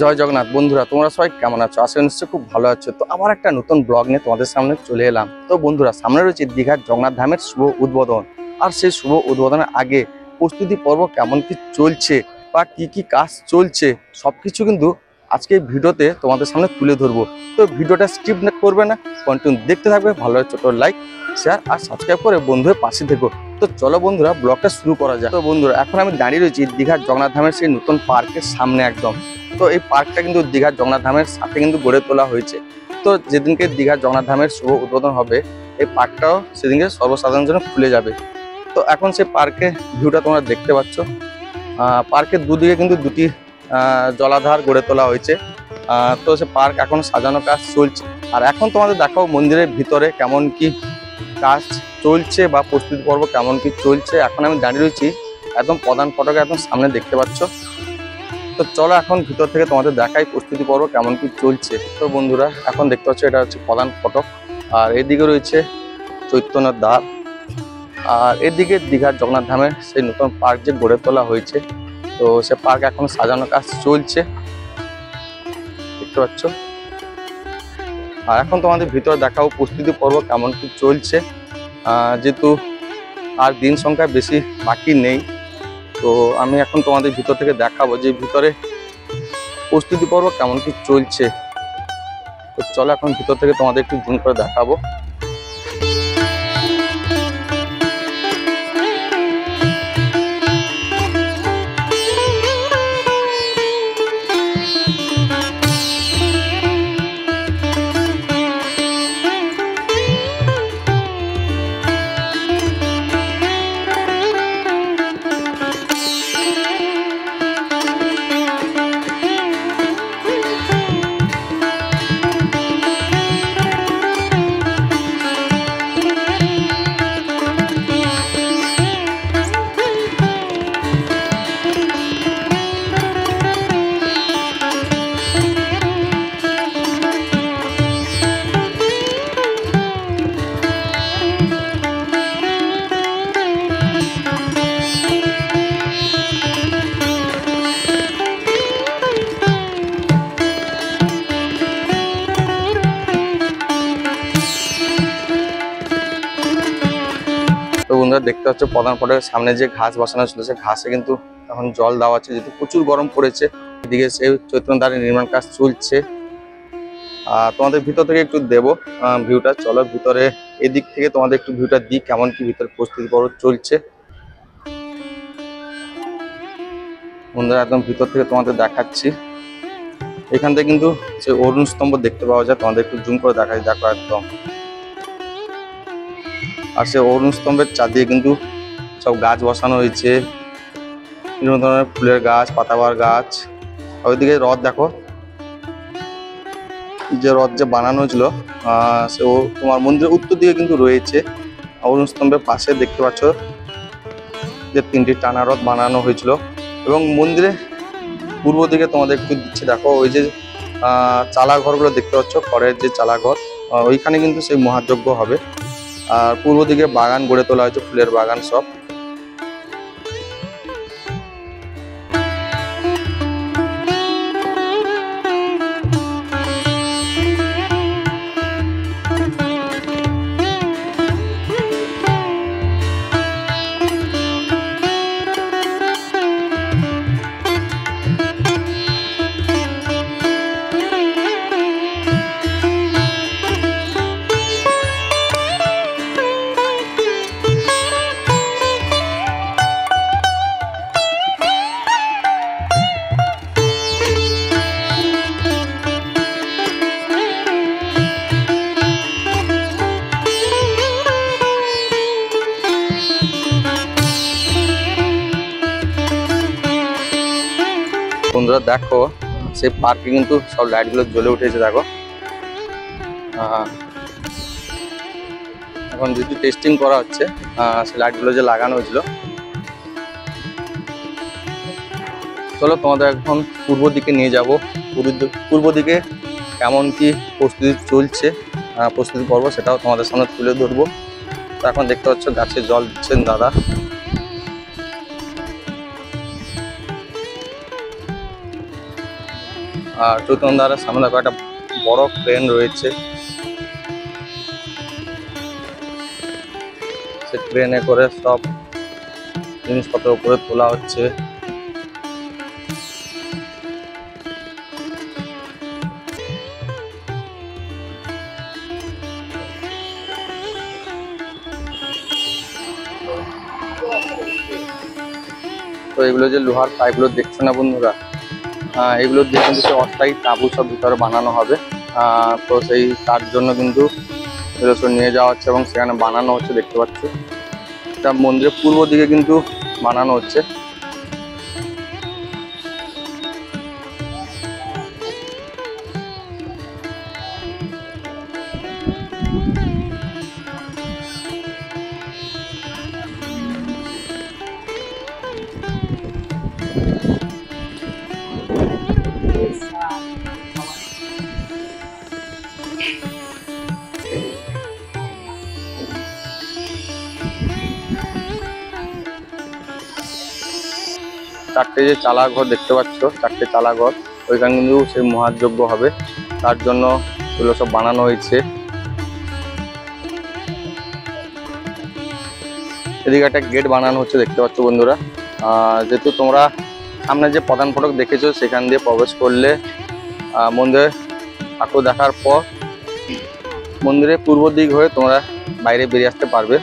জয় জগন্নাথ বন্ধুরা, তোমরা সবাই কেমন আছো? আশা করি নিশ্চয়ই খুব ভালো আছো। তো আবার একটা নতুন ব্লগ নিয়ে তোমাদের সামনে চলে এলাম। তো বন্ধুরা, সামনে রয়েছে দীঘার জগন্নাথ ধামের শুভ উদ্বোধন। আর সেই শুভ উদ্বোধনের আগে প্রস্তুতি পর্ব কেমন কি চলছে বা কি কি কাজ চলছে সবকিছু কিন্তু আজকে এই ভিডিওতে তোমাদের সামনে তুলে ধরবো। তো ভিডিওটা স্কিপ করবে না, কন্টিনিউ দেখতে থাকবে। ভালো হয় ছোট লাইক, শেয়ার আর সাবস্ক্রাইব করে বন্ধুদের পাশে থেকো। তো চলো বন্ধুরা, ব্লগটা শুরু করা যায়। তো বন্ধুরা, এখন আমি দাঁড়িয়ে রয়েছি দীঘার জগন্নাথ ধামের সেই নতুন পার্কের সামনে একদম। তো এই পার্কটা কিন্তু দীঘার জগন্নাথ ধামের সাথে কিন্তু গড়ে তোলা হয়েছে। তো যেদিনকে দীঘার জগন্নাথ ধামের শুভ উদ্বোধন হবে, এই পার্কটাও সেদিনকে সর্বসাধারণের জন্য খুলে যাবে। তো এখন সেই পার্কে ভিউটা তোমরা দেখতে পাচ্ছ। পার্কের দুদিকে কিন্তু দুটি জলাধার গড়ে তোলা হয়েছে। তো সে পার্ক এখন সাজানো কাজ চলছে। আর এখন তোমাদের দেখাও মন্দিরের ভিতরে কেমন কি কাজ চলছে বা প্রস্তুতি পর্ব কেমন কি চলছে। এখন আমি দাঁড়িয়ে রয়েছি একদম প্রধান ফটকে একদম সামনে, দেখতে পাচ্ছ। তো চলো এখন ভিতর থেকে তোমাদের দেখাই প্রস্তুতি পর্ব কেমন কি চলছে। তো বন্ধুরা, এখন দেখতে পাচ্ছ এটা হচ্ছে প্রধান ফটক, আর এদিকে রয়েছে চৈতন্যের দ্বার, আর এদিকে দীঘার জগন্নাথ ধামের সেই নতুন পার্ক যে গড়ে তোলা হয়েছে। তো সে পার্ক এখন সাজানো কাজ চলছে, দেখতে পাচ্ছ। আর এখন তোমাদের ভিতরে দেখাও প্রস্তুতি পর্ব কেমন কি চলছে। যেহেতু আর দিন সংখ্যা বেশি বাকি নেই, তো আমি এখন তোমাদের ভিতর থেকে দেখাবো যে ভিতরে প্রস্তুতি পর্ব কেমন কি চলছে। তো চলো এখন ভিতর থেকে তোমাদের একটু জুম করে দেখাবো। তো বন্ধুরা, দেখতে পাচ্ছ প্রধান ফটকের সামনে যে ঘাস বসানো ছিল, সে ঘাসে কিন্তু এখন জল দেওয়া আছে, যেহেতু প্রচুর গরম পড়েছে। এদিকে সেই চৈতন্য দ্বারের নির্মাণ কাজ চলছে। তোমাদের ভিতর থেকে একটু দেবো ভিউটা। চলো ভিতরে এদিক থেকে তোমাদের একটু ভিউটা দিই কেমন কি ভিতরে প্রস্তুতি পর্ব চলছে। বন্ধুরা, একদম ভিতর থেকে তোমাদের দেখাচ্ছি। এখান থেকে কিন্তু যে অরুণ স্তম্ভ দেখতে পাওয়া যায়, তোমাদের একটু জুম করে দেখাই, দেখো একদম। আর সে অরুণ স্তম্ভের চারদিকে কিন্তু সব গাছ বসানো হয়েছে, বিভিন্ন ধরনের ফুলের গাছ, পাতাবাহার গাছ। ওইদিকে রথ দেখো, যে রথ যে বানানো হয়েছিল সে তোমার মন্দিরের উত্তর দিকে কিন্তু রয়েছে। অরুণ স্তম্ভের পাশে দেখতে পাচ্ছ যে তিনটি টানা রথ বানানো হয়েছিল। এবং মন্দিরে পূর্ব দিকে তোমাদের একটু দিচ্ছি, দেখো ওই যে চালাঘরগুলো দেখতে পাচ্ছ, খড়ের যে চালাঘর, ওইখানে কিন্তু সেই মহাযজ্ঞ হবে। আর পূর্ব দিকে বাগান গড়ে তোলা হয়েছে, ফুলের বাগান সব। বন্ধুরা দেখো, সেই পার্কে কিন্তু সব লাইটগুলো জ্বলে উঠেছে, দেখো। এখন যেহেতু টেস্টিং করা হচ্ছে, সেই লাইটগুলো যে লাগানো হয়েছিল। চলো তোমাদের এখন পূর্ব দিকে নিয়ে যাব। পূর্ব দিকে কেমন কি প্রস্তুতি চলছে, প্রস্তুতি পর্ব, সেটাও তোমাদের সামনে তুলে ধরবো। তো এখন দেখতে পাচ্ছ গাছে জল দিচ্ছেন দাদা। আর চৈতন্যদারের সামনে দেখো একটা বড় ক্রেন রয়েছে, সে ক্রেনে করে সব জিনিসপত্র উপরে তোলা হচ্ছে। তো এগুলো যে লোহার পাইপগুলো দেখছো না বন্ধুরা, এগুলো দিয়ে কিন্তু সে অস্থায়ী তাঁবু সব ভিতরে বানানো হবে। তো সেই তার জন্য কিন্তু এগুলো সব নিয়ে যাওয়া হচ্ছে এবং সেখানে বানানো হচ্ছে, দেখতে পাচ্ছ। এটা মন্দিরের পূর্ব দিকে কিন্তু বানানো হচ্ছে। চারটে যে চালা ঘর দেখতে পাচ্ছ, চারটে চালা ঘর, ওইখানে কিন্তু সেই মহাযজ্ঞ হবে, তার জন্য এগুলো সব বানানো হয়েছে। এদিকে একটা গেট বানানো হচ্ছে, দেখতে পাচ্ছ বন্ধুরা। যেহেতু তোমরা সামনে যে প্রধান ফটক দেখেছো সেখান দিয়ে প্রবেশ করলে মন্দিরে ঠাকুর দেখার পর মন্দিরের পূর্ব দিক হয়ে তোমরা বাইরে বেরিয়ে আসতে পারবে।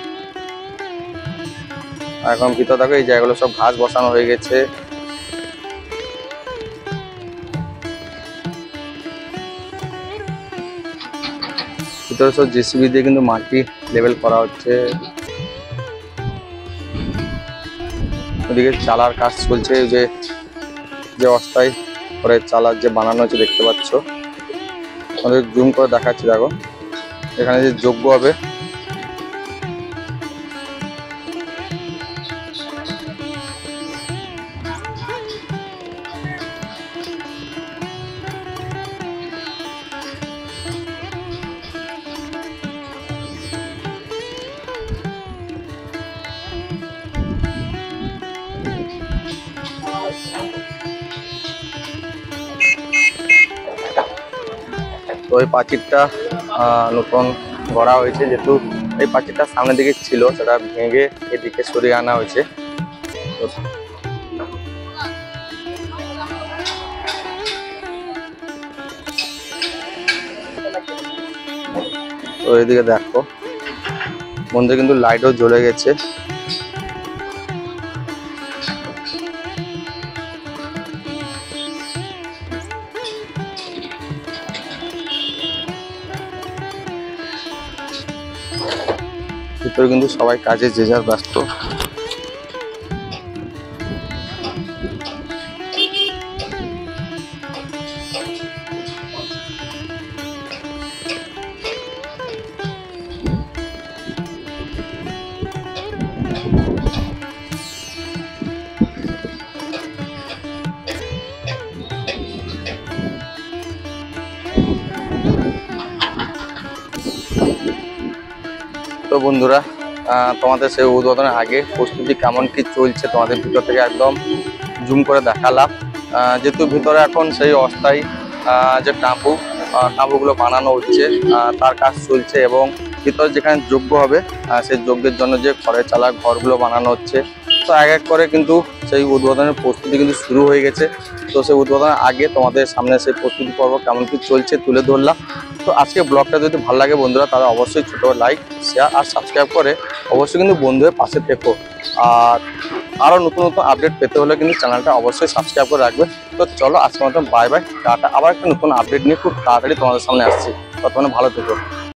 এখন ভিতর দেখো এই জায়গাগুলো সব ঘাস বসানো হয়ে গেছে। ভিতরে সব জেসিবি দিয়ে কিন্তু মাটি লেভেল করা হচ্ছে। ওদিকে চালার কাজ চলছে, যে অস্থায়ী করে চালার যে বানানো হচ্ছে দেখতে পাচ্ছ। আমাদের জুম করে দেখাচ্ছি, দেখো এখানে যে যজ্ঞ হবে। তো এই প্রাচীরটা নতুন গড়া হয়েছে, যেহেতু এই প্রাচীরটা সামনের দিকে ছিল সেটা ভেঙে এদিকে সরিয়ে আনা হয়েছে। তো এদিকে দেখো মন্দিরে কিন্তু লাইটও জ্বলে গেছে। ভিতরে কিন্তু সবাই কাজে যে যার ব্যস্ত। তো বন্ধুরা, তোমাদের সেই উদ্বোধনের আগে প্রস্তুতি কেমন কি চলছে তোমাদের ভিতর থেকে একদম জুম করে দেখালাম। যেহেতু ভিতরে এখন সেই অস্থায়ী যে টাঁপুগুলো বানানো হচ্ছে, তার কাজ চলছে এবং ভিতরে যেখানে যজ্ঞ হবে সেই যজ্ঞের জন্য যে খড়ের চালা ঘরগুলো বানানো হচ্ছে। তো এক এক করে কিন্তু সেই উদ্বোধনের প্রস্তুতি কিন্তু শুরু হয়ে গেছে। তো সেই উদ্বোধনের আগে তোমাদের সামনে সেই প্রস্তুতি পর্ব কেমন কি চলছে তুলে ধরলাম। তো আজকে ব্লগটা যদি ভালো লাগে বন্ধুরা, তাহলে অবশ্যই ছোট লাইক, শেয়ার আর সাবস্ক্রাইব করে অবশ্যই কিন্তু বন্ধুদের পাশে থেকো। আর আরও নতুন নতুন আপডেট পেতে হলে কিন্তু চ্যানেলটা অবশ্যই সাবস্ক্রাইব করে রাখবে। তো চলো আজকের মতন বাই বাই, টাটা। আবার একটা নতুন আপডেট নিয়ে খুব তাড়াতাড়ি তোমাদের সামনে আসছি। ততক্ষণে ভালো থেকো।